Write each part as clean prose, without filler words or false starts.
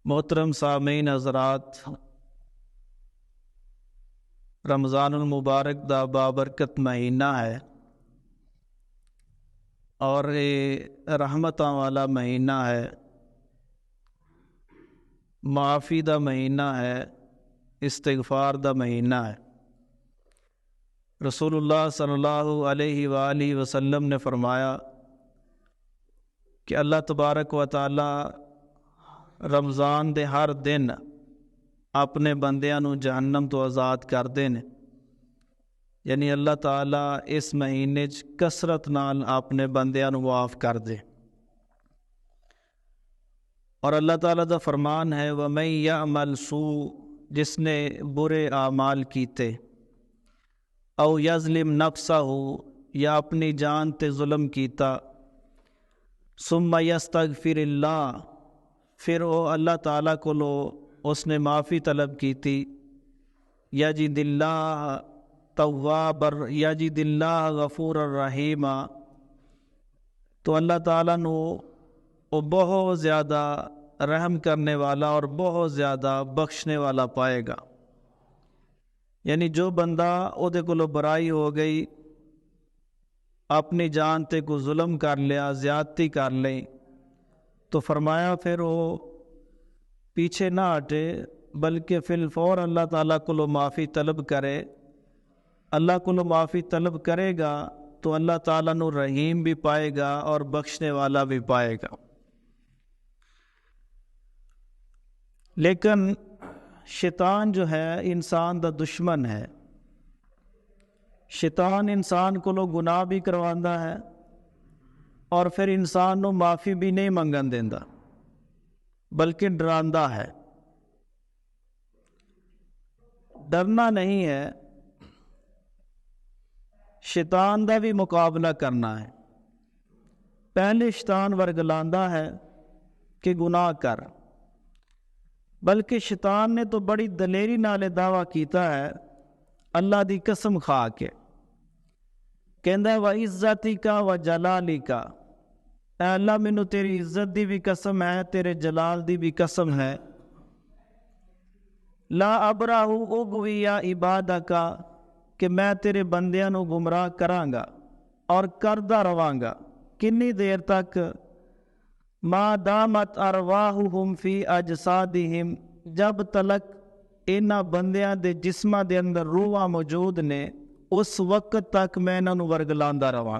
محترم سامعین حضرات، رمضان المبارک دا بابرکت مہینہ ہے اور یہ رحمتاں والا مہینہ ہے، معافی دا مہینہ ہے، استغفار دا مہینہ ہے۔ رسول اللہ صلی اللہ علیہ وآلہ وسلم نے فرمایا کہ اللہ تبارک و تعالی رمضان دے ہر دن اپنے بندیاں نو جہنم تو آزاد کر دے نے، یعنی اللہ تعالیٰ اس مہینے کثرت نال اپنے بندیاں نو معاف کر دے۔ اور اللہ تعالیٰ دا فرمان ہے وَمَن يَعْمَلْ سُوءً، جس نے برے اعمال کیتے، او یظلم نفسہ، یا اپنی جان تے ظلم کیتا، ثم یستغفر اللہ، پھر وہ اللہ تعالیٰ کو اس نے معافی طلب کیتی، یجد اللہ یجد اللہ غفور الرحیم، تو اللہ تعالیٰ نو وہ بہت زیادہ رحم کرنے والا اور بہت زیادہ بخشنے والا پائے گا۔ یعنی جو بندہ او دے کولو برائی ہو گئی، اپنی جان تے کو ظلم کر لیا، زیادتی کر لئی، تو فرمایا پھر وہ پیچھے نہ ہٹے بلکہ فی الفور اللہ تعالیٰ کو معافی طلب کرے۔ اللہ کو معافی طلب کرے گا تو اللہ تعالیٰ نو رحیم بھی پائے گا اور بخشنے والا بھی پائے گا۔ لیکن شیطان جو ہے انسان دا دشمن ہے، شیطان انسان کو گناہ بھی کرواندا ہے اور پھر انسان نو معافی بھی نہیں منگن دیندا بلکہ ڈراندا ہے۔ ڈرنا نہیں ہے، شیطان دا بھی مقابلہ کرنا ہے۔ پہلے شیطان ورگلاندا ہے کہ گناہ کر، بلکہ شیطان نے تو بڑی دلیری نالے دعویٰ کیتا ہے، اللہ دی قسم کھا کے کہندا ہے وَعِزَّتِكَ وَجَلَالِكَ، اے اللہ مینوں تیری عزت دی بھی قسم ہے، تیرے جلال دی بھی قسم ہے، لا ابرح اغوی عبادک، کہ میں تیرے بندیاں نو گمراہ کراں گا اور کردا رواں گا۔ کنی دیر تک؟ ما دامت ارواحہم فی اجسادہم، جب تلک انہاں بندیاں دے جسماں دے اندر روحاں موجود نے، اس وقت تک میں انہاں نو ورگلاندا رواں۔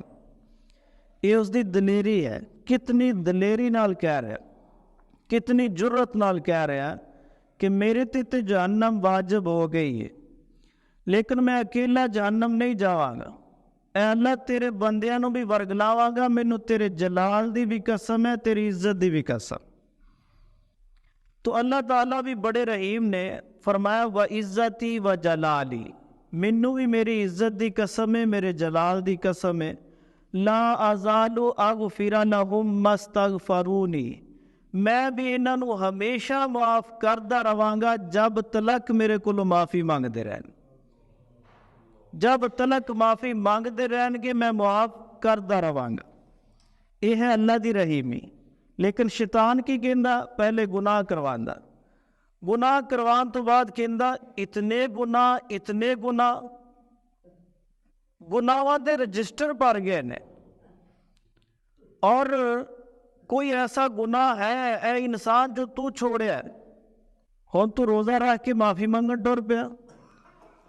یہ اس دی دلیری ہے، کتنی دلیری نال کہہ رہا، کتنی جرت نال کہہ رہا کہ میرے تے جہنم واجب ہو گئی ہے، لیکن میں اکیلا جہنم نہیں جاواں گا، اے اللہ تیرے بندیاں نو بھی ورگلاواں گا، مینوں تیرے جلال دی بھی قسم ہے، تیری عزت دی بھی قسم۔ تو اللہ تعالیٰ بھی بڑے رحیم نے فرمایا وَعِزَّتِي وَجَلَالِي، مینوں بھی میری عزت دی قسم ہے، میرے جلال دی قسم ہے، لا ازال اغفر لهم ما استغفرونی، میں بھی انہاں نو ہمیشہ معاف کردا رواں گا جب تلک میرے کو معافی مانگدے رہن، جب تلک معافی مانگدے رہن گے میں معاف کردا رواں گا۔ یہ ہے اللہ دی رحیمی۔ لیکن شیطان کی کہندا پہلے گناہ کرواندا، گناہ کروان تو بعد کہندا اتنے گناہ گناہاں دے رجسٹر بھر گئے نے، اور کوئی ایسا گناہ ہے اے انسان جو تو چھوڑیا ہے، ہن تو روزہ رکھ کے معافی منگن ٹر پیا،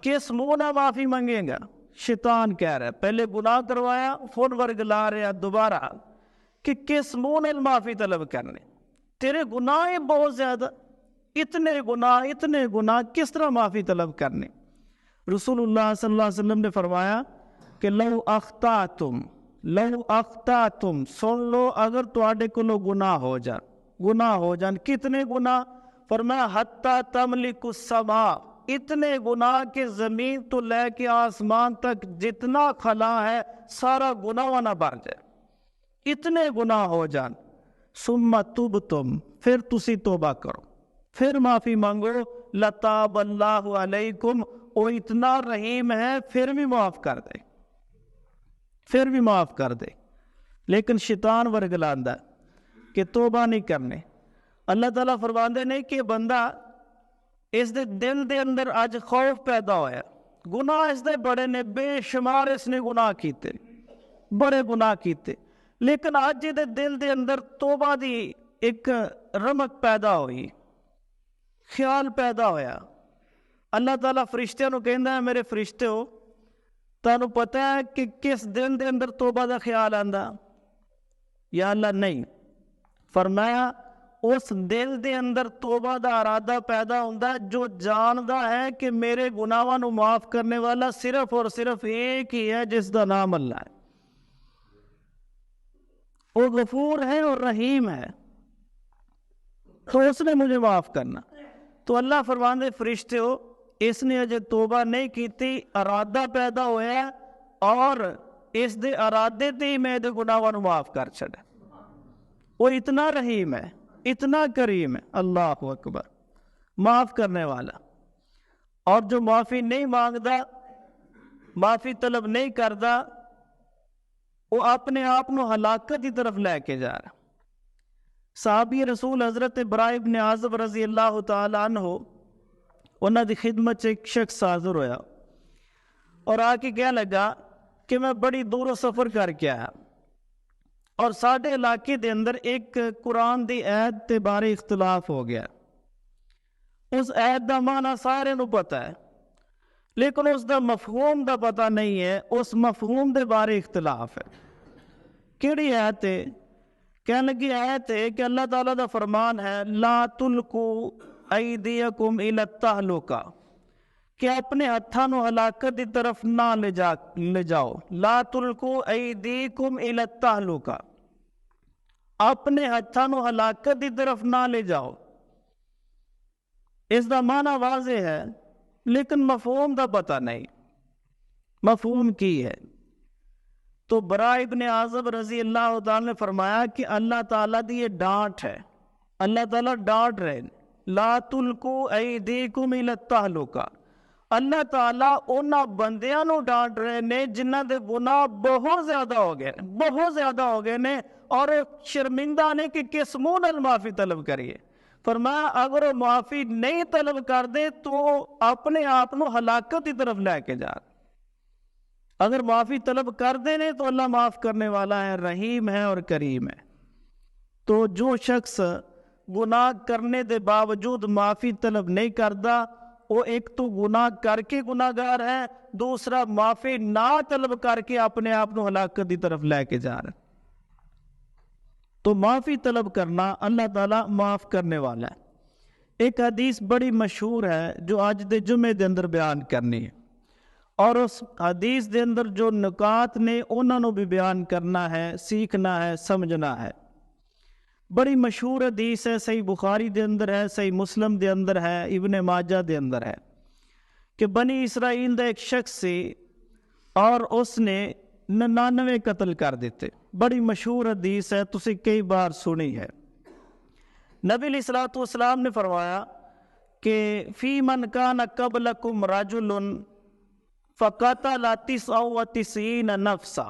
کس منہ نہ معافی منگے گا؟ شیطان کہہ رہا ہے پہلے گناہ کروایا، پھر ورگلا رہا دوبارہ کہ کس منہ نے معافی طلب کرنے، تیرے گناہ ہیں بہت زیادہ، اتنے گناہ کس طرح معافی طلب کرنے؟ رسول اللہ صلی اللہ علیہ وسلم نے فرمایا کہ لو اخطأتم، سن لو اگر تواڈے کولوں گناہ ہو جان، کتنے گناہ؟ فرمایا حتی تملک السماء، اتنے گناہ کہ زمین تو لے کے آسمان تک جتنا خلا ہے سارا گناہ نہ بھر جائے، اتنے گناہ ہو جان، ثم تبتم، پھر تسی توبہ کرو، پھر معافی مانگو، لتاب اللہ علیکم، وہ اتنا رحیم ہے پھر بھی معاف کر دے، لیکن شیطان ورگلاندا کہ توبہ نہیں کرنے، اللہ تعالیٰ فرماندے نے کہ بندہ اس دے دل دے اندر اج خوف پیدا ہویا، گناہ اس دے بڑے نے، بے شمار اس نے گناہ کیتے، بڑے گناہ کیتے، لیکن اج دے دل دے اندر توبہ دی ایک رمق پیدا ہوئی، خیال پیدا ہویا۔ اللہ تعالیٰ فرشتیاں نو کہندا ہے میرے فرشتے ہو تانوں پتہ ہے کہ کس دل دے اندر توبہ دا خیال آندا؟ یا اللہ نہیں، فرمایا اس دل دے اندر توبہ دا ارادہ پیدا ہوندا ہے جو جاندا ہے کہ میرے گناہاں نو معاف کرنے والا صرف اور صرف ایک ہی ہے جس دا نام اللہ ہے، وہ غفور ہے اور رحیم ہے، تو اس نے مجھے معاف کرنا۔ تو اللہ فرماندے فرشتے ہو اس نے اجے توبہ نہیں کیتی، ارادہ پیدا ہویا ہے اور اس دے ارادے تے ہی میں دے گناہاں نو معاف کر چھڑا۔ وہ اتنا رحیم ہے، اتنا کریم ہے، اللہ اکبر، معاف کرنے والا۔ اور جو معافی نہیں مانگدا، معافی طلب نہیں کردا، وہ اپنے آپ نو ہلاکت کی طرف لے کے جا رہا۔ صحابی رسول حضرت براء بن عازب رضی اللہ تعالی عنہ انہاں دی خدمت ایک شخص حاضر ہویا اور آ کے کہنے لگا کہ میں بڑی دور سفر کر کے آیا اور ساڈے علاقے دے اندر ایک قرآن دی آیت تے بارے اختلاف ہو گیا۔ اس آیت دا معنی سارے نو پتہ ہے لیکن اس دا مفہوم دا پتہ نہیں ہے، اس مفہوم دے بارے اختلاف ہے۔ کیڑی آیت ہے؟ کہنے لگی آیت ہے کہ اللہ تعالیٰ دا فرمان ہے لا تلقوا ایدیکم الی التہلکہ، کہ اپنے ہتھاں نو ہلاکت دی طرف نہ لے جاؤ۔ لا تلقوا ایدیکم الی التہلکہ، اپنے ہتھاں نو ہلاکت دی طرف نہ لے جاؤ۔ اس دا معنی واضح ہے لیکن مفہوم دا پتہ نہیں، مفہوم کی ہے؟ تو براء ابن عازب رضی اللہ تعالیٰ نے فرمایا کہ اللہ تعالیٰ دی یہ ڈانٹ ہے، اللہ تعالیٰ ڈانٹ رہے ہیں، لا تلقوا ایدیکم الی التہلکہ، اللہ تعالیٰ انہاں بندیاں نو ڈانٹ رہے نے جنہاں دے گناہ بہت زیادہ ہو گئے، بہت زیادہ ہو گئے نے، اور شرمندہ نے کہ کس منہ نال معافی طلب کریے۔ فرمایا اگر وہ معافی نہیں طلب کر دے تو اپنے آپ نو ہلاکت کی طرف لے کے جا، اگر معافی طلب کر دے نے تو اللہ معاف کرنے والا ہے، رحیم ہے اور کریم ہے۔ تو جو شخص گناہ کرنے دے باوجود معافی طلب نہیں کردا، وہ ایک تو گناہ کر کے گناہ گار ہے، دوسرا معافی نہ طلب کر کے اپنے آپ نو ہلاکت کی طرف لے کے جا رہا۔ تو معافی طلب کرنا، اللہ تعالیٰ معاف کرنے والا ہے۔ ایک حدیث بڑی مشہور ہے جو آج دے جمعے دے اندر بیان کرنی ہے، اور اس حدیث دے اندر جو نکات نے انہوں نے بھی بیان کرنا ہے، سیکھنا ہے، سمجھنا ہے۔ بڑی مشہور حدیث ہے، صحیح بخاری دے اندر ہے، صحیح مسلم دے اندر ہے، ابن ماجہ دے اندر ہے کہ بنی اسرائیل دا ایک شخص سی اور اس نے 99 قتل کر دیتے۔ بڑی مشہور حدیث ہے، تسی کئی بار سنی ہے۔ نبی علیہ الصلوۃ والسلام نے فرمایا کہ فی من کان قبلکم رجل فقتل 99 نفسا،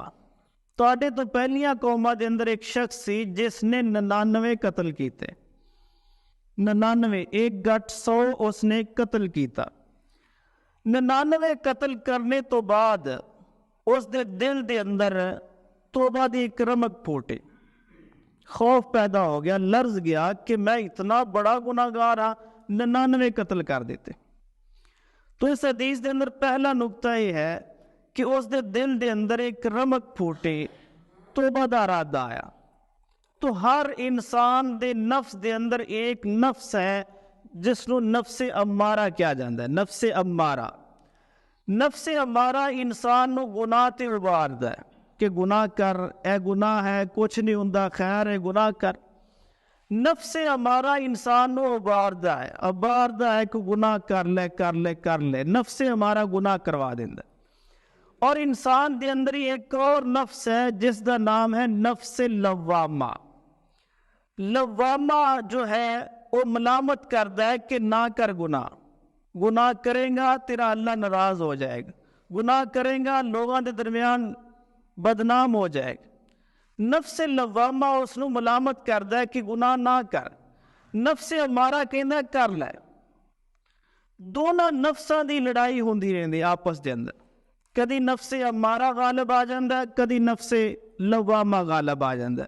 تواڈے تو پہلیاں قوماں دے اندر ایک شخص سی جس نے 99 قتل کیتے، 99 ایک گٹ 100 اس نے قتل کیتا۔ 99 قتل کرنے تو بعد اس دے دل دے اندر توبہ دی ایک رمق پھوٹے، خوف پیدا ہو گیا، لرز گیا کہ میں اتنا بڑا گناہ گار ہاں، 99 قتل کر دیتے۔ تو اس حدیث دے اندر پہلا نقطہ یہ ہے کہ اس دے دل دے اندر ایک رمق پھوٹے، توبہ دا ارادہ آیا۔ تو ہر انسان دے نفس دے اندر ایک نفس ہے جس نو نفس امارہ کیا جاندہ ہے، نفس امارہ۔ نفس امارہ انسان نو گناہ تے اباردا ہے کہ گناہ کر، اے گناہ ہے، کچھ نہیں ہوندا، خیر ہے، گناہ کر۔ نفس امارہ انسان نو اباردا ہے کہ گناہ کر لے، نفس امارہ گناہ کروا دیندا ہے۔ اور انسان دے اندر ہی ایک اور نفس ہے جس دا نام ہے نفس لوامہ۔ لوامہ جو ہے وہ ملامت کردا ہے کہ نہ کر گناہ کریں گا تیرا اللہ ناراض ہو جائے گا، گناہ کریں گا لوگوں دے درمیان بدنام ہو جائے گا۔ نفس لوامہ اس نو ملامت کردا ہے کہ گناہ نہ کر، ਨਫਸ ਅਮਾਰਾ ਕਹਿੰਦਾ ਕਰ ਲੈ। ਦੋਨਾਂ ਨਫਸਾਂ ਦੀ ਲੜਾਈ ਹੁੰਦੀ ਰਹਿੰਦੀ ਆਪਸ ਦੇ ਅੰਦਰ। ਕਦੀ ਨਫਸ ਅਮਾਰਾ ਗਾਲਬ ਆ ਜਾਂਦਾ, ਕਦੀ ਨਫਸ ਲਵਾਮਾ ਗਾਲਬ ਆ ਜਾਂਦਾ।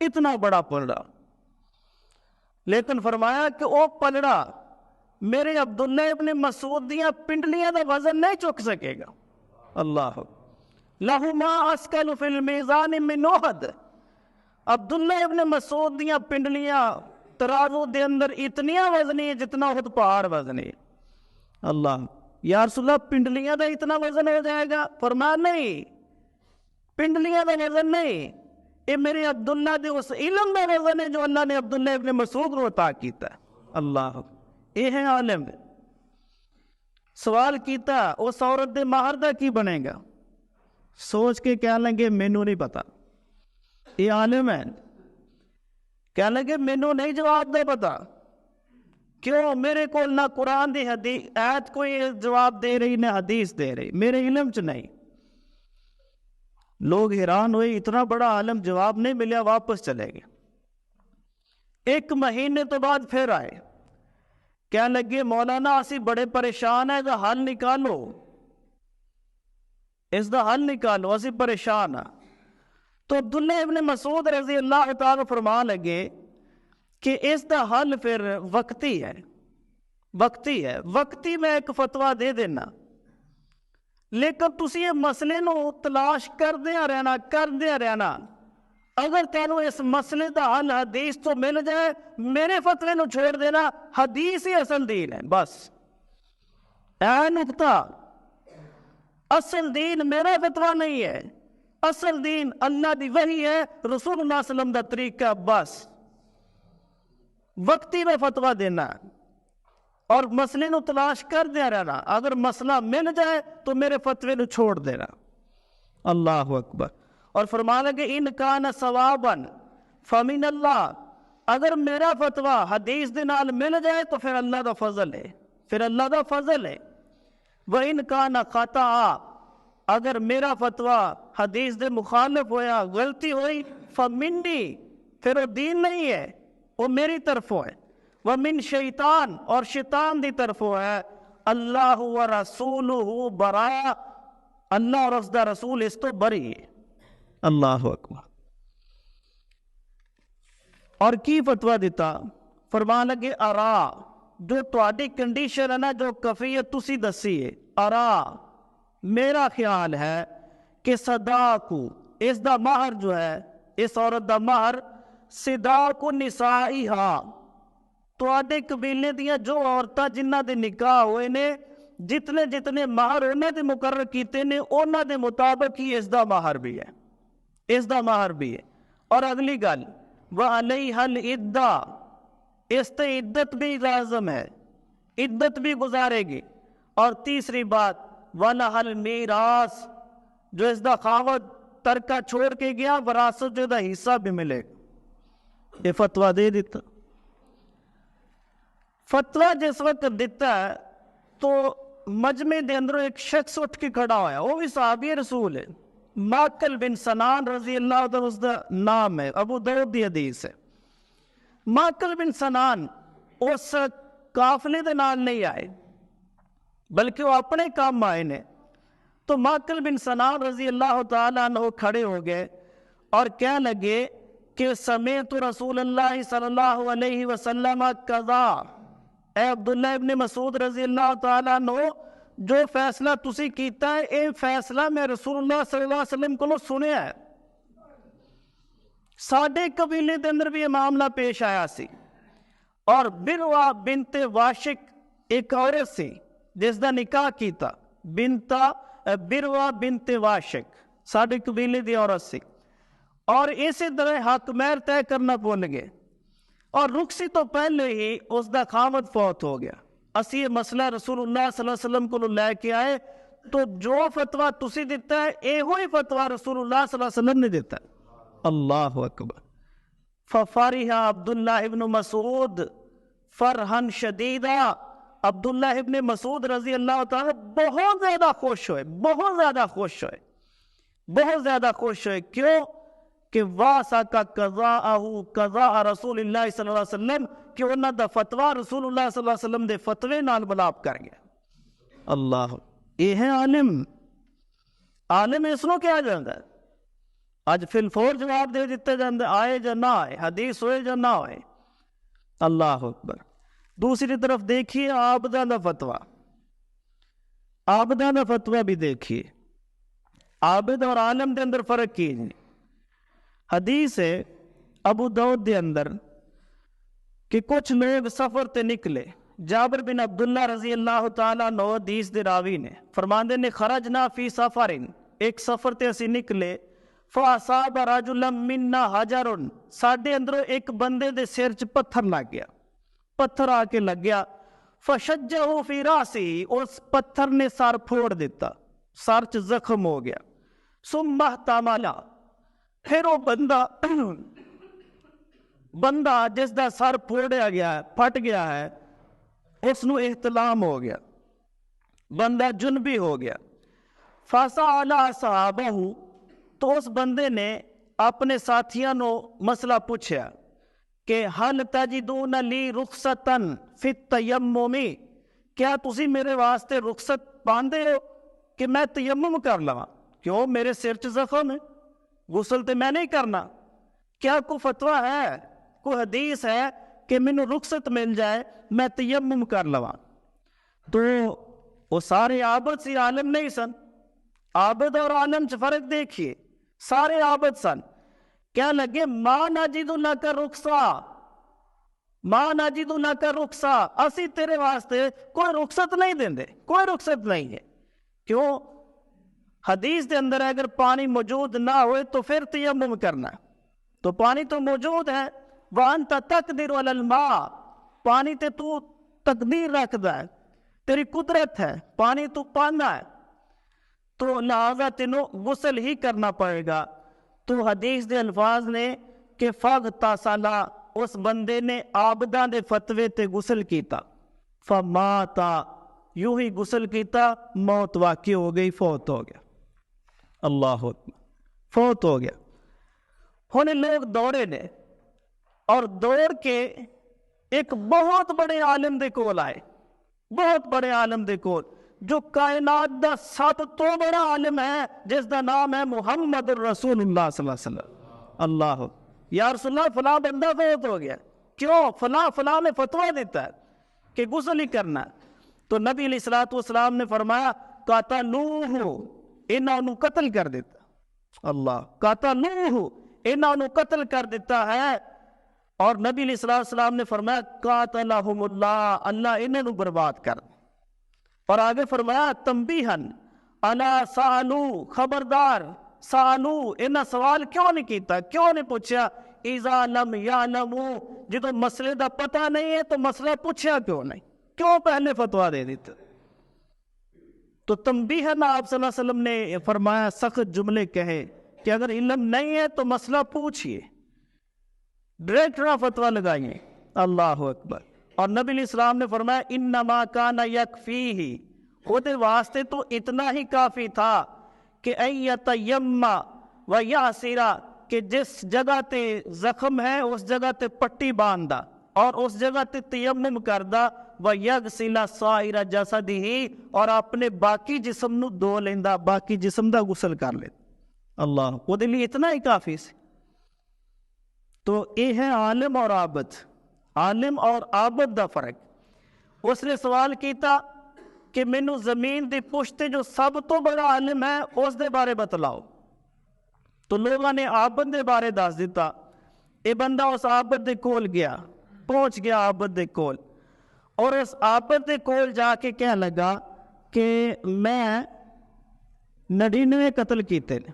اتنا بڑا پلڑا. لیکن فرمایا کہ وہ پلڑا میرے عبداللہ ابن مسعود دیاں پنڈلیاں دا وزن نہیں چک سکے گا. اللہ لہو ما اسکل فی المیزان من احد. عبداللہ ابن مسعود دیاں پنڈلیاں ترازو دے اندر اتنیاں وزنی جتنا احد پہاڑ وزنی. اللہ یا رسول اللہ پنڈلیاں دا اتنا وزن ہو جائے گا؟ فرمایا نہیں، پنڈلیاں دا وزن نہیں، یہ میرے عبداللہ دے اس علم دا وزن ہے جو اللہ نے عبداللہ ابن مسعود کو عطا کیتا ہے. اللہ یہ ہے عالم. سوال کیتا اس عورت دے مہر دا کی بنے گا؟ سوچ کے کہنے لگے مینوں نہیں پتا. یہ عالم ہے. کہنے لگے مینوں نہیں جواب دے پتا. کیوں؟ میرے کو نہ قرآن دی حدیث آیت کوئی جواب دے رہی نہ حدیث دے رہی، میرے علم چ نہیں. لوگ حیران ہوئے، اتنا بڑا عالم جواب نہیں ملیا، واپس چلے گئے. 1 مہینے تو بعد پھر آئے، کہنے لگے مولانا اسی بڑے پریشان ہیں، اس دا حل نکالو، اس دا حل نکالو، اسی پریشان ہیں. تو عبداللہ ابن مسعود رضی اللہ تعالیٰ فرما لگے کہ اس دا حل پھر وقتی ہے، وقتی ہے، وقتی میں ایک فتویٰ دے دینا، لیکن تسی یہ مسئلے نو تلاش کردیا رہنا. اگر تینوں اس مسئلے دا حل حدیث تو مل جائے، میرے فتوے نو چھوڑ دینا، حدیث ہی اصل دین ہے. بس اے نقطہ، اصل دین میرا فتویٰ نہیں ہے، اصل دین اللہ دی وحی ہے، رسول اللہ صلی اللہ علیہ وسلم دا طریقہ. بس وقتی میں فتویٰ دینا اور مسئلے نو تلاش کر دیا رہنا، اگر مسئلہ مل جائے تو میرے فتوے نو چھوڑ دینا. اللہ اکبر. اور فرمانا کہ ان کان ثوابا فمن اللہ، اگر میرا فتویٰ حدیث دے نال مل جائے تو پھر اللہ دا فضل ہے، پھر اللہ دا فضل ہے. وَإِن كَانَ خَطَأً، اگر میرا فتویٰ حدیث دے مخالف ہویا، غلطی ہوئی، فَمِنِّي، پھر وہ دین نہیں ہے، وہ میری طرفوں ہے. وَمِن شیطان، اور شیطان دی طرفوں ہے. اللہ وَرَسُولُهُ بَرَاء، اللہ اور اس دا رسول اس تو بری ہے. اللہ اکبر. اور کی فتویٰ دیتا؟ فرمان لگے ارا، جو تواڈی کنڈیشن ہے نا، جو کفیت تسی دسی ہے، ارا میرا خیال ہے کہ صداقو، اس دا مہر جو ہے، اس عورت دا مہر، صداقو نسائیہا، تواڈے قبیلے دیاں جو عورتاں جنہ دے نکاح ہوئے نے، جتنے جتنے مہر انہاں دے مقرر کیتے نے، انہاں دے مطابق ہی اس دا مہر بھی ہے، اس دا مہر بھی ہے. اور اگلی گل، وَعَلَيْهَا الْعِدَّةُ، اس تے عدت بھی لازم ہے، عدت بھی گزارے گی. اور تیسری بات، وَلَهَا الْمِيرَاثُ، جو اس دا خاوند ترکہ چھوڑ کے گیا، وراثت جو دا حصہ بھی ملے گا. یہ فتویٰ دے دیتا. فتویٰ جس وقت دیتا ہے تو مجمع دے اندر ایک شخص اٹھ کے کھڑا ہویا، وہ بھی صحابی رسول ہے، ماکل بن سنان رضی اللہ عنہ، اس دا نام ہے، ابو داؤد دی حدیث ہے. ماکل بن سنان اس قافلے دے نال نہیں آئے، بلکہ وہ اپنے کام آئے نے. تو ماکل بن سنان رضی اللہ تعالیٰ عنہ کھڑے ہو گئے اور کہنے لگے کہ سمیعت رسول اللہ صلی اللہ علیہ وسلم قضا، اے عبداللہ ابن مسعود رضی اللہ تعالیٰ عنہ، جو فیصلہ تسی کیتا ہے، اے فیصلہ میں رسول اللہ صلی اللہ علیہ وسلم کو سنیا ہے. ساڈے قبیلے دے اندر بھی یہ معاملہ پیش آیا سی. اور بروا بنت واشق ایک عورت سی جس دا نکاح کیتا، بروا بنت واشق ساڈے قبیلے دی عورت سی. اور اسی طرح حق مہر طے کرنا بھول گئے، اور رخصتی تو پہلے ہی اس دا خاوند فوت ہو گیا. اسی یہ مسئلہ رسول اللہ صلی اللہ علیہ وسلم کو لے کے آئے، تو جو فتویٰ تسی دیتا ہے، اے ہوئی فتویٰ رسول اللہ صلی اللہ علیہ وسلم نے دیتا ہے. اللہ اکبر. ففرح عبداللہ ابن مسعود فرحن شدیدہ، عبداللہ ابن مسعود رضی اللہ تعالیٰ بہت زیادہ خوش ہوئے، بہت زیادہ خوش ہوئے، بہت زیادہ خوش ہوئے. کیوں؟ کہ واسا قضاءہ قضاء رسول اللہ صلی اللہ علیہ وسلم، کہ انہاں دا فتویٰ رسول اللہ صلی اللہ علیہ وسلم دے فتوے نال ملاب کر گیا. اللہ، یہ ہے عالم. عالم اس نو کیا جاتا ہے؟ اج فل فور جواب دے دیتے جاندے، آئے یا نہ آئے، حدیث ہوئے یا نہ ہوئے۔ اللہ اکبر۔ دوسری طرف دیکھیے عابدہ دا فتویٰ، عابدہ دا فتویٰ بھی دیکھیے، عابد اور عالم دے اندر فرق کیجیے۔ حدیث ہے ابو داؤد دے اندر کہ کچھ لوگ سفر تے نکلے، جابر بن عبداللہ رضی اللہ تعالیٰ عنہ حدیث دے راوی نے فرماندے نے خرجنا فی سفرن، ایک سفر تے اسی نکلے، فاصاب رجلا منا حجر، ساڈے اندروں ایک بندے دے سر چ پتھر لگ گیا، پتھر آ کے لگ گیا، فشجہ فی راسی، اس پتھر نے سر پھوڑ دیتا، سر چ زخم ہو گیا، ثم احتمل، پھر وہ بندہ جس دا سر پھوڑیا گیا ہے، پھٹ گیا ہے، اس نو احتلام ہو گیا، بندہ جنبی ہو گیا، فسأل صحابہ، تو اس بندے نے اپنے ساتھیاں نو مسئلہ پوچھا کہ حل تجدون لی رخصتن فی التیمم، کیا تسی میرے واسطے رخصت باندھے ہو کہ میں تیمم کر لواں؟ کیوں میرے سر چ زخم ہے، غسل تے میں نہیں کرنا، کیا کوئی فتویٰ ہے، کوئی حدیث ہے کہ مینوں رخصت مل جائے میں تیمم کر لواں؟ تو وہ سارے عابد سی، عالم نہیں سن۔ عابد اور عالم چ فرق دیکھیے، سارے عابد سن، کیا لگے ما نجد لک رخصا، ما نجد لک رخصا، اسی تیرے واسطے کوئی رخصت نہیں دیندے، کوئی رخصت نہیں ہے۔ کیوں؟ حدیث دے اندر اگر پانی موجود نہ ہوئے تو پھر تیمم کرنا ہے، تو پانی تو موجود ہے، وانت تقدر علی الماء، پانی تے تو تقدیر رکھدا ہے، تیری قدرت ہے، پانی تو پانا ہے، تو لہذا تینوں غسل ہی کرنا پڑے گا۔ تو حدیث دے الفاظ نے کہ فاغتسل، اس بندے نے عابداں دے فتوے تے غسل کیتا، فمات، یوں ہی غسل کیتا، موت واقع ہو گئی، فوت ہو گیا۔ اللہ اکبر، فوت ہو گیا۔ ہن لوگ دوڑے نے اور دوڑ کے ایک بہت بڑے عالم دے کول آئے، بہت بڑے عالم دے کول، جو کائنات دا سب تو بڑا عالم ہے، جس دا نام ہے محمد رسول اللہ صلی اللہ علیہ وسلم۔ اللہ، یا رسول اللہ فلاں بندہ فوت ہو گیا، کیوں؟ فلاں نے فتویٰ دیتا ہے کہ غسل ہی کرنا ہے۔ تو نبی علیہ الصلوۃ والسلام نے فرمایا قاتلوہ، انہاں نو قتل کر دیتا، اللہ، قاتلوہ، انہاں نو قتل کر دیتا ہے۔ اور نبی علیہ السلام نے فرمایا قاتلہم اللہ، اللہ انہاں نو برباد کر دے۔ اور آگے فرمایا تنبیہن الا سالو، خبردار، سالو، انہاں سوال کیوں نہیں کیتا، کیوں نہیں پوچھا، اذا لم یعلموا، جدو مسئلے دا پتہ نہیں ہے تو مسئلہ پوچھا کیوں نہیں، کیوں پہلے فتویٰ دے دیتا؟ تو تنبیہن آپ صلی اللہ علیہ وسلم نے فرمایا، سخت جملے کہے کہ اگر علم نہیں ہے تو مسئلہ پوچھئے، ڈائریکٹ نہ فتویٰ لگائیے۔ اللہ اکبر۔ اور نبی علیہ السلام نے فرمایا انما کان یکفیہ، خود واسطے تو اتنا ہی کافی تھا کہ ان یتیم و یعصرا، کہ جس جگہ تے زخم ہے اس جگہ تے پٹی باندھا اور اس جگہ تے تیمم کردا، و یغسل سائر جسدہ، اور اپنے باقی جسم نو دھو لیندا، باقی جسم دا غسل کر لیندا۔ اللہ، وہ دے لیے اتنا ہی کافی سی۔ تو یہ ہے عالم اور عابد، عالم اور عابد دا فرق۔ اس نے سوال کیتا کہ مینو زمین دی پشت جو سب تو بڑا عالم ہے اس دے بارے بتلاؤ، تو لوگوں نے عابد دے بارے دس دیتا۔ یہ بندہ اس عابد دے کول گیا، پہنچ گیا عابد دے کول، اور اس عابد دے کول جا کے کہنے لگا کہ میں 99 قتل کیتے نے،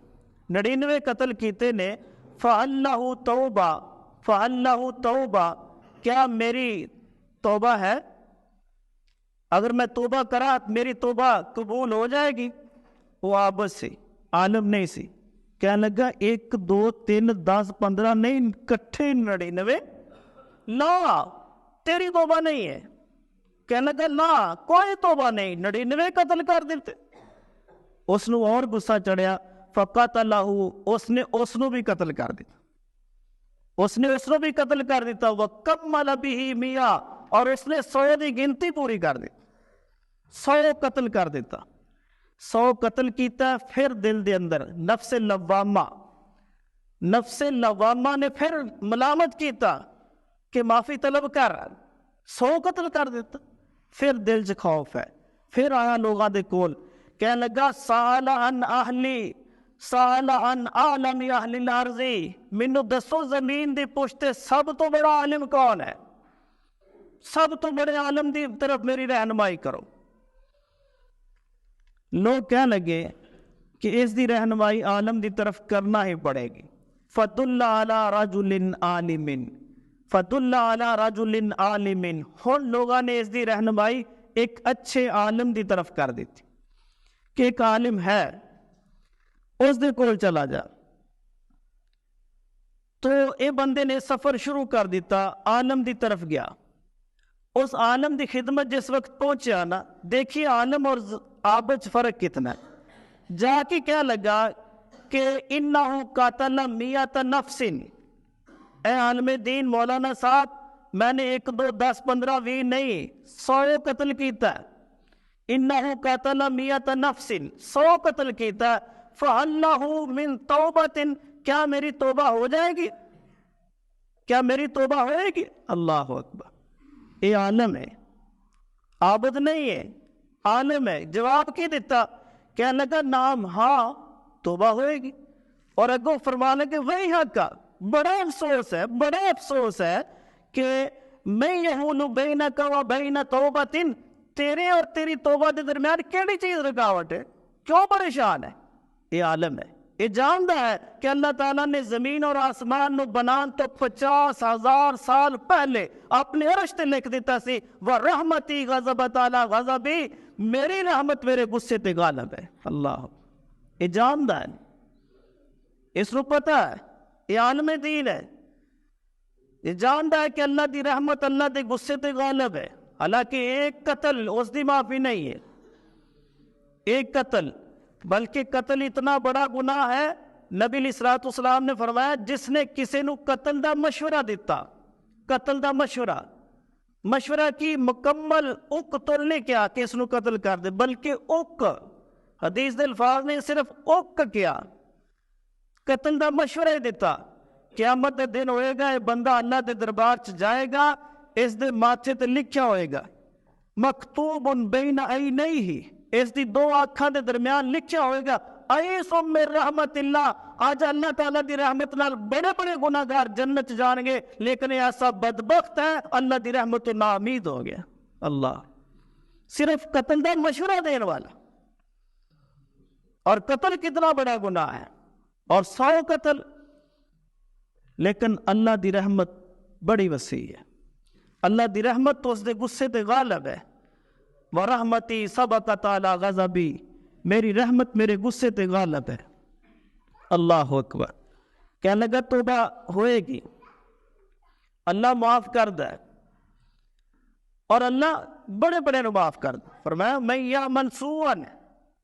99 قتل کیتے نے، فَأَلَّهُ تَوْبَةٌ، فَأَلَّهُ تَوْبَةٌ، کیا میری توبہ ہے؟ اگر میں توبہ کرا میری توبہ قبول ہو جائے گی؟ وہ عابد سی، عالم نہیں سی، کہنے لگا 1 2 3 10 15 نہیں، کٹھے 99، لا تیری توبہ نہیں ہے۔ کہنے لگا لا کوئی توبہ نہیں، 99 قتل کر دیتے۔ اس نو اور غصہ چڑھیا، فقتلہ، اس نے اس نو بھی قتل کر دیتا، اس نے اس نو بھی قتل کر دیتا، وکمل بہ 100، اور اس نے 100 دی گنتی پوری کر دی، 100 قتل کر دیتا، 100 قتل کیتا۔ پھر دل دے اندر نفس لوامہ، نفس لوامہ نے پھر ملامت کیتا کہ معافی طلب کر 100 قتل کر دیتا. پھر دل چ خوف ہے. پھر آیا لوگاں دے کول کہنے لگا سال عن اہلی سال عن عالم اہل الارض، مینوں دسو زمین دی پشت سب تو بڑا عالم کون ہے؟ سب تو بڑے عالم دی طرف میری رہنمائی کرو. لوگ کہنے لگے کہ اس دی رہنمائی عالم دی طرف کرنا ہی پڑے گی. فَدُلَّ عَلَىٰ رَجُلٍ عَالِمٍ فَدُلَّ عَلَىٰ رَجُلٍ عَالِمٍ. ہن لوگاں نے اس دی رہنمائی ایک اچھے عالم دی طرف کر دیتی کہ ایک عالم ہے اس دے کول چلا جا. تو اے بندے نے سفر شروع کر دیتا، عالم دی طرف گیا. اس عالم دی خدمت جس وقت پہنچیا نا، دیکھیے عالم اور عابد فرق کتنا ہے. جا کے کیا لگا کہ انہو قاتل 100 نفس. اے عالم دین مولانا صاحب، میں نے 1 2 10 15 20 نہیں 100 قتل کیتا ہے. انہو قاتل 100 نفس، 100 قتل کیتا ہے. فَأَلَّهُ مِن تَوْبَةٍ، کیا میری توبہ ہو جائے گی؟ کیا میری توبہ ہوئے گی؟ اللہ اکبر. یہ عالم ہے، عابد نہیں ہے، عالم ہے. جواب کی دیتا؟ کہنے لگا نام ہاں توبہ ہوئے گی. اور اگوں فرمانے کہ وہی حق کا بڑا افسوس ہے، بڑا افسوس ہے کہ میں یہون بینک و بین توبۃ، تیرے اور تیری توبہ کے درمیان کیڑی چیز رکاوٹ ہے؟ کیوں پریشان ہے؟ یہ عالم ہے، یہ جانتا ہے کہ اللہ تعالیٰ نے زمین اور آسمان نو بنان تو 50,000 سال پہلے اپنے عرش تے لکھ دیتا سی وَرَحْمَتِي غَضَبَتْ عَلَىٰ غَضَبِي، میری رحمت میرے غصے تے غالب ہے. اللہ یہ جانتا ہے، اس کو پتہ ہے، یہ عالم دین ہے. یہ جانتا ہے کہ اللہ دی رحمت اللہ دے غصے تے غالب ہے. حالانکہ ایک قتل اس دی معافی نہیں ہے، ایک قتل، بلکہ قتل اتنا بڑا گناہ ہے. نبی علیہ الصلوۃ والسلام نے فرمایا جس نے کسی نو قتل دا مشورہ دیتا، قتل دا مشورہ کی مکمل اقتل نے کیا کہ اس نو قتل کر دے، بلکہ حدیث دے الفاظ نے صرف کیا، قتل دا مشورہ دیتا. قیامت دے دن ہوئے گا، یہ بندہ اللہ دے دربار چ جائے گا، اس دے ماتھے تے لکھیا ہوئے گا مکتوب بین عینیہ، اس دی 2 آنکھاں دے درمیان لکھیا ہوئے گا ایسم من رحمت اللہ. آج اللہ تعالیٰ دی رحمت نال بڑے بڑے گناہگار جنت جان گے، لیکن ایسا بدبخت ہے اللہ دی رحمت نا امید ہو گیا. اللہ صرف قتل دا مشورہ دین والا، اور قتل کتنا بڑا گناہ ہے، اور 100 قتل. لیکن اللہ دی رحمت بڑی وسیع ہے. اللہ دی رحمت تو اس دے غصے تے غالب ہے. وَرَحْمَتِي سَبَقَتْ عَلَىٰ غَضَبِي، میری رحمت میرے غصے تے غالب ہے. اللہ اکبر. کہنے لگا توبہ ہوئے گی، اللہ معاف کر دے، اور اللہ بڑے بڑے نو معاف کر دے. فرمایا میں یا منسوعاً،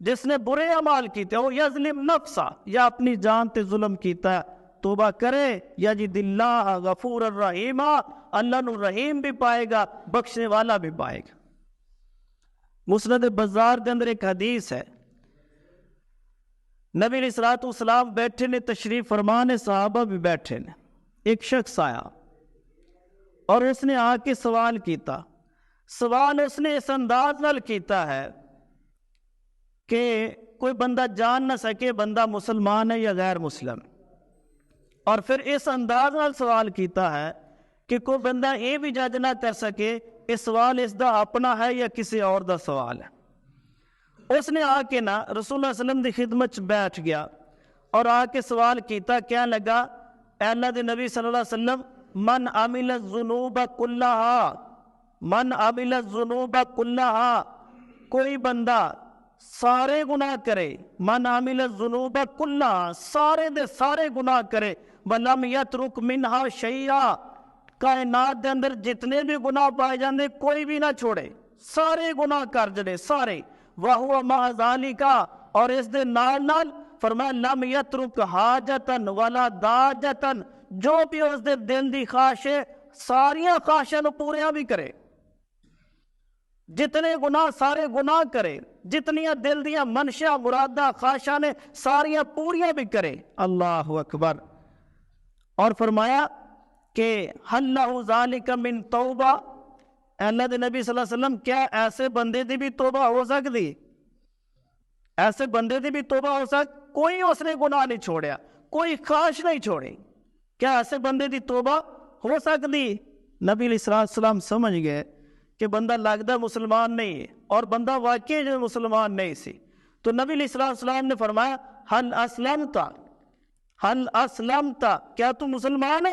جس نے برے اعمال کیتے ہو، یظلم نفسا، یا اپنی جان تے ظلم کیتا ہے، توبہ کرے، یجد اللہ غفور الرحیم، اللہ نو رحیم بھی پائے گا، بخشنے والا بھی پائے گا. مسند بزار دے اندر ایک حدیث ہے، نبی علیہ الصلوۃ والسلام بیٹھے نے، تشریف فرمان، صحابہ بھی بیٹھے نے. ایک شخص آیا اور اس نے آ کے سوال کیتا. سوال اس نے اس انداز نال کیتا ہے کہ کوئی بندہ جان نہ سکے بندہ مسلمان ہے یا غیر مسلم، اور پھر اس انداز نال سوال کیتا ہے کہ کوئی بندہ یہ بھی جج نہ کر سکے یہ سوال اس دا اپنا ہے یا کسی اور دا سوال ہے. اس نے آ کے نا رسول اللہ علیہ وسلم دی خدمت بیٹھ گیا اور آ کے سوال کیتا. کیا لگا اے اللہ دے نبی صلی اللہ علیہ وسلم، من عمل الذنوب کلہا، من عمل الذنوب کلہا، کوئی بندہ سارے گناہ کرے، من عمل الذنوب کلہا، سارے دے سارے گناہ کرے، ولم یترک منہا شیئا، کائنات دے اندر جتنے بھی گناہ پائے جاندے کوئی بھی نہ چھوڑے، سارے گناہ کر جڑے سارے، وَهُوَ مَعَ ذَلِكَ، اور اس دے نال نال فرمایا لم یترک حاجتن ولا داجتن، جو بھی اس دے دل دی خواہش ہے ساریاں خواہشاں نو پوریاں بھی کرے، جتنے گناہ سارے گناہ کرے، جتنیاں دل دیاں منشا مرادہ خواہشاں نے ساریاں پوریاں بھی کرے. اللہ اکبر. اور فرمایا کہ حل لہ ذالک من توبہ، اے اللہ دے نبی صلی اللہ علیہ وسلم کیا ایسے بندے دی بھی توبہ ہو سکتی؟ ایسے بندے دی بھی توبہ ہو سکتی؟ کوئی اس نے گناہ نہیں چھوڑیا، کوئی خواہش نہیں چھوڑی، کیا ایسے بندے دی توبہ ہو سکتی؟ نبی علیہ السلام سمجھ گئے کہ بندہ لگتا مسلمان نہیں ہے، اور بندہ واقعی جو مسلمان نہیں سی، تو نبی علیہ السلام نے فرمایا حل اسلمت، حل اسلمت، کیا تو مسلمان ہے؟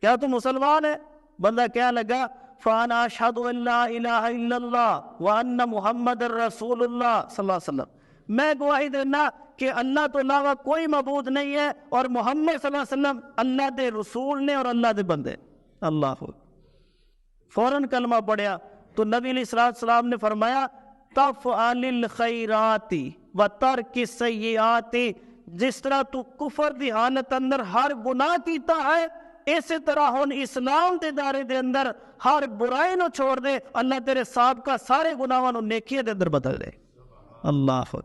کیا تو مسلمان ہے؟ بندہ کہنے لگا فانا اشہد ان لا الہ الا اللہ وان محمد رسول اللہ صلی اللہ علیہ وسلم، میں گواہی دینا کہ اللہ تو علاوہ کوئی معبود نہیں ہے، اور محمد صلی اللہ علیہ وسلم اللہ دے رسول نے اور اللہ دے بندے۔ اللہ فوراً کلمہ پڑھیا تو نبی علیہ السلام نے فرمایا تفعل الخیرات وترک السیئات، جس طرح تو کفر دی حالت اندر ہر گناہ کیتا ہے، اسی طرح ہن اسلام دے دائرے دے اندر ہر برائی نو چھوڑ دے، اللہ تیرے سابقہ سارے گناہاں نو نیکی دے اندر بدل دے۔ اللہ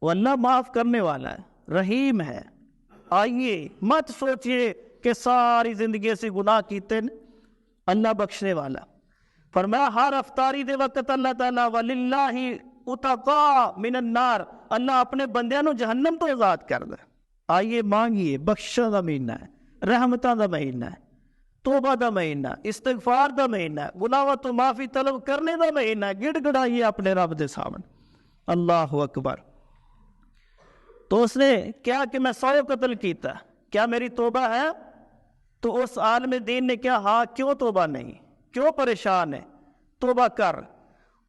وہ اللہ معاف کرنے والا ہے، رحیم ہے۔ آئیے مت سوچئے کہ ساری زندگی سے گناہ کیتے ہیں، اللہ بخشنے والا۔ فرمایا ہر افطاری دے وقت اللہ تعالیٰ وَلِلَّهِ اتقا من النار، اللہ اپنے بندیاں نو جہنم تو آزاد کر دے۔ آئیے مانگیے، بخشش دا مہینہ ہے، رحمتاں دا مہینہ ہے، توبہ دا مہینہ، استغفار دا مہینہ ہے، گناہوں تو معافی طلب کرنے دا مہینہ ہے، گڑ گڑائیے اپنے رب دے سامنے۔ اللہ اکبر۔ تو اس نے کیا کہ میں 100 قتل کیتا، کیا میری توبہ ہے؟ تو اس عالم دین نے کیا ہاں، کیوں توبہ نہیں، کیوں پریشان ہے، توبہ کر۔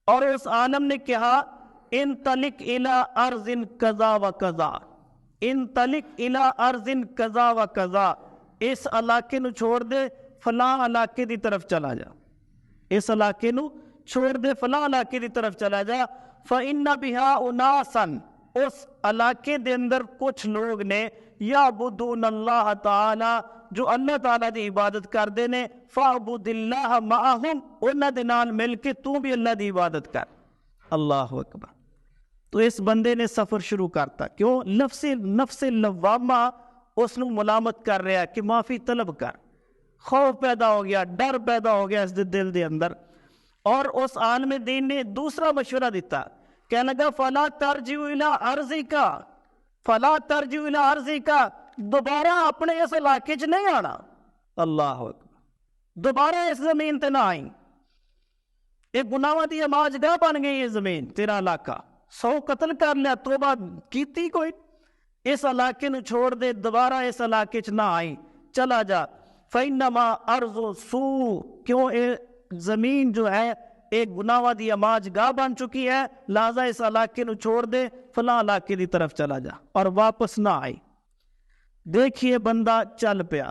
اور اس عالم نے کہا انطلق الی ارض کذا و کذا، انطلق الی ارض کذا و کذا، اس علاقے نو چھوڑ دے فلاں علاقے دی طرف چلا جا، اس علاقے نو چھوڑ دے فلاں علاقے دی طرف چلا جا۔ فَإِنَّ بِهَا أُنَاسًا، اس علاقے دے اندر کچھ لوگ نے یعبدون اللہ تعالی، جو اللہ تعالیٰ دی عبادت کردے نے، فَعْبُدِ اللَّهَ مَعَهُمْ، انہاں دے نال مل کے تو بھی اللہ دی عبادت کر۔ اللہ اکبر۔ تو اس بندے نے سفر شروع کرتا، کیوں؟ نفس لوامہ اس نو ملامت کر رہا ہے کہ معافی طلب کر۔ خوف پیدا ہو گیا، ڈر پیدا ہو گیا اس دے دل دے اندر۔ اور اس عالم دین نے دوسرا مشورہ دیتا، کہنے لگا فَلَا تَرْجِعُ إِلَىٰ أَرْضِكَ، فَلَا تَرْجِعُ إِلَىٰ أَرْضِكَ، دوبارہ اپنے اس علاقے چ نہیں آنا۔ اللہ اکبر۔ دوبارہ اس زمین تے نہ آئیں، ایک گناہاں دی آماج گاہ بن گئی یہ زمین، تیرا علاقہ، 100 قتل کر لیا، توبہ کیتی کوئی؟ اس علاقے نو چھوڑ دے، دوبارہ اس علاقے چ نہ آئیں، چلا جا۔ فَإِنَّمَا أَرْضُ سُوء، کیوں اے زمین جو ہے ایک گناہاں دی آماج گاہ بن چکی ہے، لہذا اس علاقے نو چھوڑ دے، فلاں علاقے دی طرف چلا جا، اور واپس نہ آئی۔ دیکھیے بندہ چل پیا،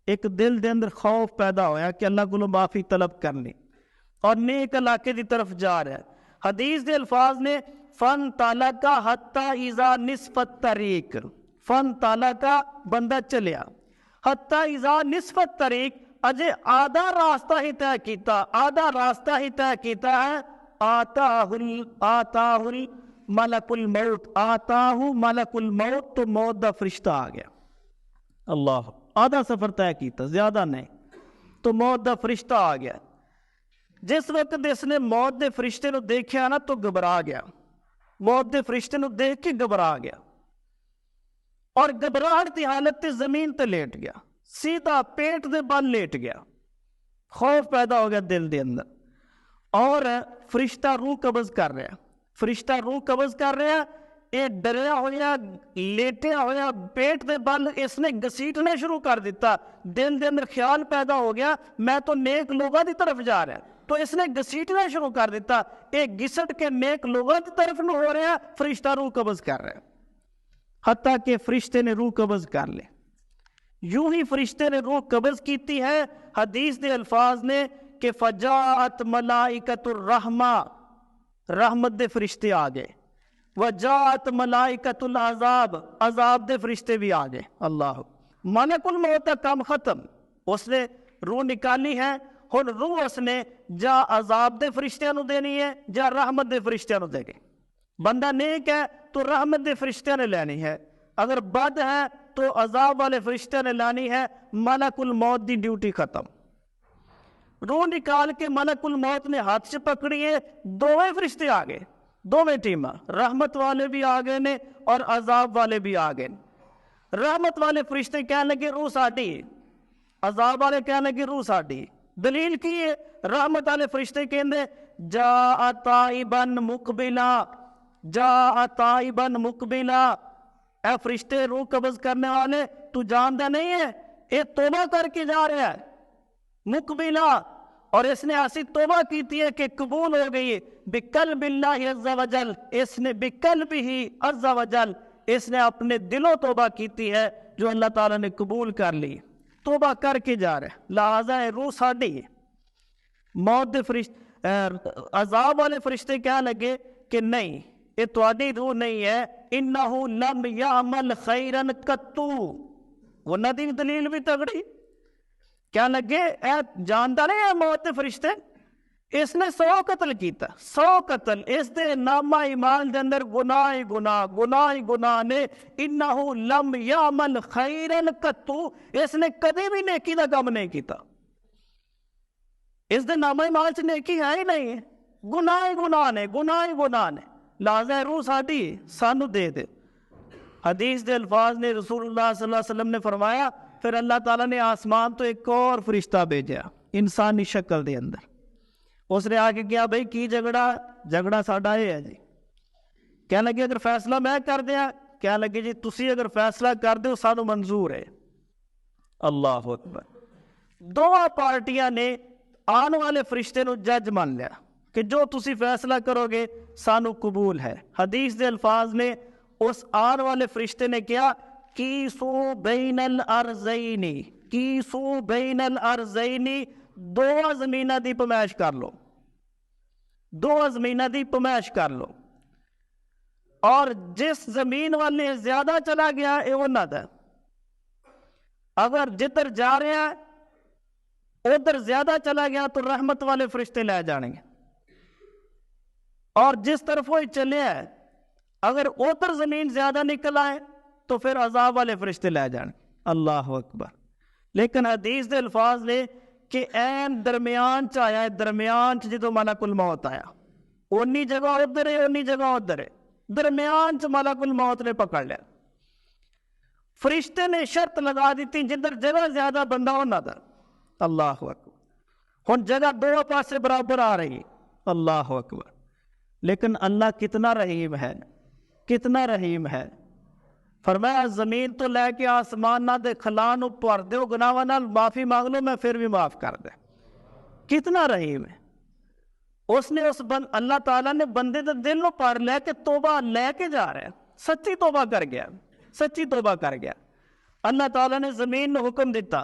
ایک دل دے اندر خوف پیدا ہویا کہ اللہ کو معافی طلب کرنی، اور نیک علاقے دی طرف جا رہا ہے۔ حدیث دے الفاظ نے فَانْطَلَقَ حَتَّى إِذَا نِصْفَ الطَّرِيقِ، فَانْطَلَقَ بندہ چلیا، حَتَّى إِذَا نِصْفَ الطَّرِيقِ، اجے آدھا راستہ ہی طے کیتا، آدھا راستہ ہی طے کیتا ہے، آتاہ ملک الموت، آتاہ ملک الموت، تو موت دا فرشتہ آ گیا۔ اللہ، آدھا سفر طے کیتا، زیادہ نہیں، تو موت دا فرشتہ آ گیا۔ جس وقت اس نے موت دے فرشتے نو دیکھیا نا تو گھبرا گیا، موت دے فرشتے نو دیکھ کے گھبرا گیا، اور گھبراہٹ دی حالت تے زمین تے لیٹ گیا، سیدھا پیٹ دے بل لیٹ گیا۔ خوف پیدا ہو گیا دل دے اندر، اور فرشتہ روح قبض کر رہا، فرشتہ روح قبض کر رہا، یہ ڈریا ہوا لیٹیا ہوا پیٹ دے بل اس نے گسیٹنے شروع کر دیتا۔ دل دے اندر خیال پیدا ہو گیا میں تو نیک لوگوں دی طرف جا رہا، تو اس نے گسیٹنا شروع کر دیتا، ایک گسٹ کے نیک لوگوں دی طرف نہ ہو رہا، فرشتہ روح قبض کر رہا، حتیٰ کہ فرشتے نے روح قبض کر لے۔ یوں ہی فرشتے نے روح قبض کیتی ہے، حدیث دے الفاظ نے کہ فجاءت ملائکۃ الرحمہ، رحمت دے فرشتے آ گئے، وجاءت ملائکۃ العذاب، عذاب دے فرشتے بھی آ گئے۔ اللہ، ملک الموت کا کام ختم، اس نے روح نکالی ہے، ہن روح اس نے جا عذاب دے فرشتیاں نو دینی ہے، جا رحمت دے فرشتیاں نو دے گے۔ بندہ نیک ہے تو رحمت دے فرشتیاں نے لینی ہے، اگر بد ہے تو عذاب والے فرشتے نے لانی ہے، ملک الموت دی ڈیوٹی ختم۔ روح نکال کے ملک الموت نے ہاتھ سے پکڑی ہے، دوویں فرشتے آ گئے، دوویں ٹیماں، رحمت والے بھی آ گئے نے اور عذاب والے بھی آ گئے۔ رحمت والے فرشتے کہنے لگے روح ساڈی، عذاب والے کہنے لگے روح ساڈی۔ دلیل کی ہے، رحمت والے فرشتے کہندے جاء تائبا مقبلا، جاء تائبا مقبلا، اے فرشتے روح قبض کرنے والے تو جانتا نہیں ہے یہ توبہ کر کے جا رہا ہے، مقبلا، اور اس نے ایسی توبہ کیتی ہے کہ قبول ہو گئی، بقلب اللہ عز وجل، اس نے بقلب ہی عز وجل، اس نے اپنے دلوں توبہ کیتی ہے جو اللہ تعالیٰ نے قبول کر لی، توبہ کر کے جا رہا ہے، لہذا روح ساڈی ہے۔ موت دے فرشتے، عذاب والے فرشتے کہنے لگے کہ نہیں یہ تہاڈی روح نہیں ہے، انہو لم یعمل خیرن قطو، انہاں دی دلیل بھی تگڑی، کیا لگے اے جانتا نہیں ہے موت دے فرشتے، اس نے 100 قتل کیتا، 100 قتل، اس دے نامہ ایمان دے اندر گناہ گناہ نے، انہو لم یعمل خیرن قطو، اس نے کدی بھی نیکی دا کام نہیں کیتا، اس دے نامہ ایمان سے نیکی ہے ہی نہیں ہے، گناہ نے، لہذا روح ساڈی سانو دے دے۔ حدیث دے الفاظ نے رسول اللہ صلی اللہ علیہ وسلم نے فرمایا، پھر اللہ تعالیٰ نے آسمان تو ایک اور فرشتہ بھیجا انسانی شکل دے اندر، اس نے آ کے کیا بھائی کی جھگڑا ساڈا یہ ہے جی، کہنے لگے اگر فیصلہ میں کر دیا، کہنے لگے جی تسی اگر فیصلہ کر دو سانو منظور ہے۔ اللہ اکبر، دونوں پارٹیاں نے آن والے فرشتے نو جج مان لیا کہ جو تسی فیصلہ کرو گے سانو قبول ہے۔ حدیث دے الفاظ نے اس آن والے فرشتے نے کیا کیسو بین الارضین، کیسو بین الارضین، دو زمینہ دی پمائش کر لو، دو زمینہ دی پمائش کر لو، اور جس زمین والے زیادہ چلا گیا اے وہ نہ دا، اگر جدھر جا رہے ہیں ادھر زیادہ چلا گیا تو رحمت والے فرشتے لے جانے گے، اور جس طرف وہ چلے ہے اگر ادھر زمین زیادہ نکل آئے تو پھر عذاب والے فرشتے لے جانے۔ اللہ اکبر، لیکن حدیث دے الفاظ نے کہ این درمیان چ آیا ہے، درمیان چ جدو ملک الموت آیا، اونی جگہ ادھر ہے اونی جگہ ادھر ہے، درمیان چ ملک الموت نے پکڑ لیا، فرشتے نے شرط لگا دیتی جدھر جگہ زیادہ بندہ ہونا تھا۔ اللہ اکبر، ہن جگہ دو پاسے برابر آ رہی، اللہ اکبر، لیکن اللہ کتنا رحیم ہے، کتنا رحیم ہے، فرمایا زمین تو لے کے آسمان نہ دے کھلان پر دیو گناہاں نال معافی مانگ لو میں پھر بھی معاف کر دے، کتنا رحیم ہے۔ اس نے اللہ تعالیٰ نے بندے دے دل نو پر لے کے توبہ لے کے جا رہا ہے، سچی توبہ کر گیا، سچی توبہ کر گیا۔ اللہ تعالیٰ نے زمین نو حکم دیتا،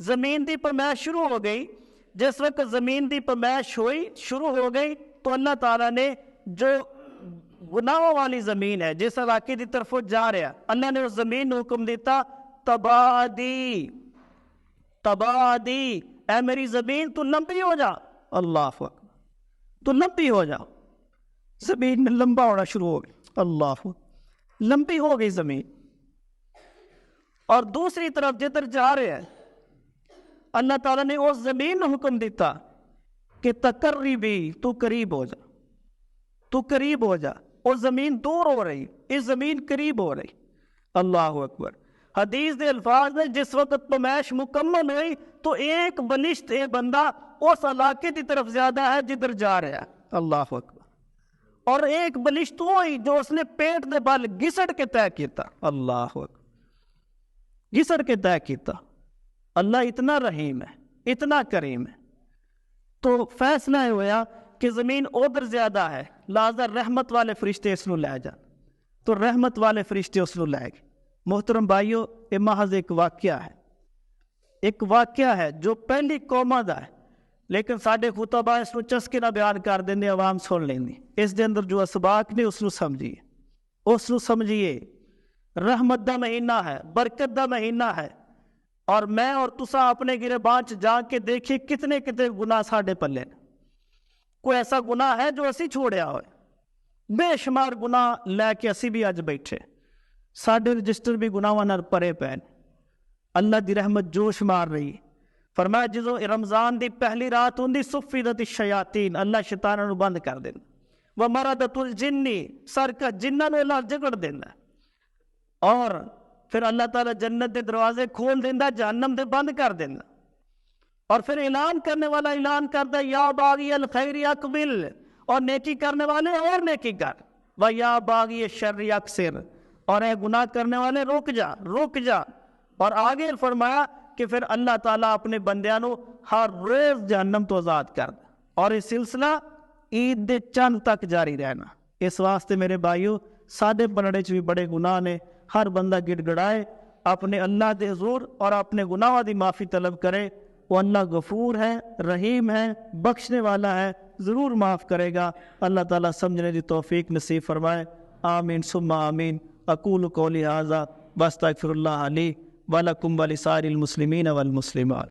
زمین دی پیمائش شروع ہو گئی، جس وقت زمین دی پیمائش ہوئی شروع ہو گئی تو اللہ تعالیٰ نے جو گناہوں والی زمین ہے جس علاقے دی طرف وہ جا رہا، اللہ نے اس زمین نو حکم دیتا تبادی، تبادی، اے میری زمین تو لمبی ہو جا، اللہ اکبر، تو لمبی ہو جا، زمین میں لمبا ہونا شروع ہو گئی، اللہ اکبر، لمبی ہو گئی زمین۔ اور دوسری طرف جدھر جا رہے ہیں اللہ تعالیٰ نے اس زمین نو حکم دیتا کہ تقربی، تو قریب ہو جا، تو قریب ہو جا، اور زمین دور ہو رہی، اس زمین قریب ہو رہی، اللہ اکبر۔ حدیث دے الفاظ نے جس وقت پیمائش مکمل ہوئی تو ایک بلشت، ایک بندہ اس علاقے کی طرف زیادہ ہے جدھر جا رہا ہے، اللہ اکبر، اور ایک بلشت ہوئی جو اس نے پیٹ دے بل گھسڑ کے طے کیتا، اللہ اکبر، گھسڑ کے طے کیتا۔ اللہ اتنا رحیم ہے، اتنا کریم ہے، تو فیصلہ ہوا کہ زمین ادھر زیادہ ہے، لہذا رحمت والے فرشتے اس نو لے جان، تو رحمت والے فرشتے اس نو لے گئے۔ محترم بھائیو، یہ محض ایک واقعہ ہے، ایک واقعہ ہے جو پہلی قوماں دا ہے، لیکن ساڈے خطبہ اس نو چسکے نہ بیان کر دیندے، عوام سن لیندی، اس دے اندر جو اسباق نے اس نو سمجھیے، اس نو سمجھیے۔ رحمت دا مہینہ ہے، برکت دا مہینہ ہے، اور میں اور تسا اپنے گریبان چ جا کے دیکھیے کتنے کتنے گناہ ساڈے پلے نے، کوئی ایسا گناہ ہے جو اسی چھوڑیا ہوئے، بے شمار گناہ لے کے اسی بھی اج بیٹھے، ਸਾਡੇ ਰਜਿਸਟਰ ਵੀ ਗੁਨਾਹਾਂ ਨਾਲ ਭਰੇ ਪਏ ਨੇ। اللہ دی رحمت جوش مار رہی ہے۔ فرمایا جدو رمضان دی پہلی رات ہوندی سفیدت الشیاطین، اللہ شیطاناں نو بند کر دینا۔ ومردت الجنی، سر کا جنہ نو اللہ جگڑ دینا، اور پھر اللہ تعالیٰ جنت دے دروازے کھول دینا، جہنم دے بند کر دینا، اور پھر اعلان کرنے والا اعلان کرتا ہے یا باغی الخیر اقبل، اور نیکی کرنے والے اور نیکی کر، و یا باغی الشر اقصر، اور اے گناہ کرنے والے رک جا رک جا۔ اور آگے فرمایا کہ پھر اللہ تعالیٰ اپنے بندیاں نو ہر روز جہنم تو آزاد کر دے، اور یہ سلسلہ عید دے چند تک جاری رہنا۔ اس واسطے میرے بھائیو، ساڈے پلڑے چ بھی بڑے گناہ نے، ہر بندہ گڑ گڑائے اپنے اللہ دے حضور اور اپنے گناہوں دی معافی طلب کرے۔ وہ اللہ غفور ہے، رحیم ہے، بخشنے والا ہے، ضرور معاف کرے گا۔ اللہ تعالیٰ سمجھنے دی توفیق نصیب فرمائے، آمین ثم آمین۔ اقول قولی ھذا واستغفر اللہ لی وَلَكُمْ وَلِسَائِرِ الْمُسْلِمِينَ وَالْمُسْلِمَاتِ۔